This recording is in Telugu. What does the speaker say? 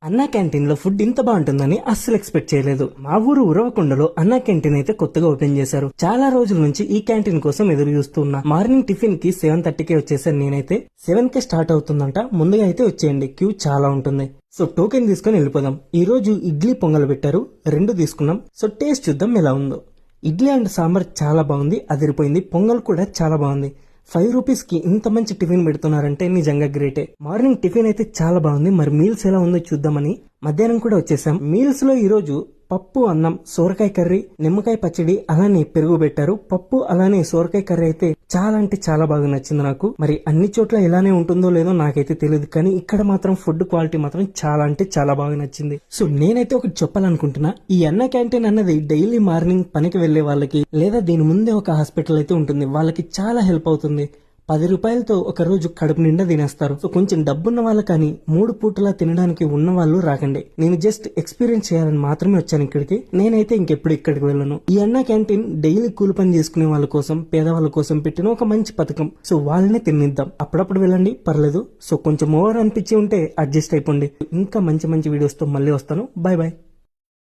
అన్నా క్యాంటీన్ లో ఫుడ్ ఇంత బాగుంటుందని అస్సలు ఎక్స్పెక్ట్ చేయలేదు. మా ఊరు ఉరవకొండలో అన్నా క్యాంటీన్ అయితే కొత్తగా ఓపెన్ చేశారు. చాలా రోజుల నుంచి ఈ క్యాంటీన్ కోసం ఎదురు చూస్తున్నా. మార్నింగ్ టిఫిన్ కి 7:30కే వచ్చేసాను నేనైతే. 7కే స్టార్ట్ అవుతుందంట. ముందుగా అయితే వచ్చేయండి, క్యూ చాలా ఉంటుంది. సో టోకెన్ తీసుకుని వెళ్ళిపోదాం. ఈ రోజు ఇడ్లీ పొంగల్ పెట్టారు, 2 తీసుకున్నాం. సో టేస్ట్ చూద్దాం ఎలా ఉందో. ఇడ్లీ అండ్ సాంబార్ చాలా బాగుంది, అదిరిపోయింది. పొంగల్ కూడా చాలా బాగుంది. 5 రూపీస్ కి ఇంత మంచి టిఫిన్ పెడుతున్నారంటే నిజంగా గ్రేటే. మార్నింగ్ టిఫిన్ అయితే చాలా బాగుంది. మరి మీల్స్ ఎలా ఉందో చూద్దామని మధ్యాహ్నం కూడా వచ్చేసాం. మీల్స్ లో ఈ రోజు పప్పు, అన్నం, సోరకాయ కర్రీ, నిమ్మకాయ పచ్చడి, అలానే పెరుగు పెట్టారు. పప్పు అలానే సోరకాయ కర్రీ అయితే చాలా అంటే చాలా బాగా నచ్చింది నాకు. మరి అన్ని చోట్ల ఇలానే ఉంటుందో లేదో నాకైతే తెలియదు, కానీ ఇక్కడ మాత్రం ఫుడ్ క్వాలిటీ మాత్రం చాలా అంటే చాలా బాగా నచ్చింది. సో నేనైతే ఒకటి చెప్పాలనుకుంటున్నా, ఈ అన్న క్యాంటీన్ అన్నది డైలీ మార్నింగ్ పనికి వెళ్లే వాళ్ళకి, లేదా దీని ముందే ఒక హాస్పిటల్ అయితే ఉంటుంది, వాళ్ళకి చాలా హెల్ప్ అవుతుంది. 10 రూపాయలతో ఒక రోజు కడుపు నిండా తినేస్తారు. సో కొంచెం డబ్బున్న వాళ్ళు కానీ 3 పూటలా తినడానికి ఉన్న వాళ్ళు రాకండి. నేను జస్ట్ ఎక్స్పీరియన్స్ చేయాలని మాత్రమే వచ్చాను ఇక్కడికి. నేనైతే ఇంకెప్పుడు ఇక్కడికి వెళ్ళను. ఈ అన్న క్యాంటీన్ డైలీ కూలి పని చేసుకునే వాళ్ళ కోసం, పేదవాళ్ళ కోసం పెట్టిన ఒక మంచి పథకం. సో వాళ్ళనే తినిద్దాం. అప్పుడప్పుడు వెళ్ళండి, పర్లేదు. సో కొంచెం ఓవర్ అనిపించి ఉంటే అడ్జస్ట్ అయిపోండి. ఇంకా మంచి మంచి వీడియోస్ తో మళ్ళీ వస్తాను. Bye bye.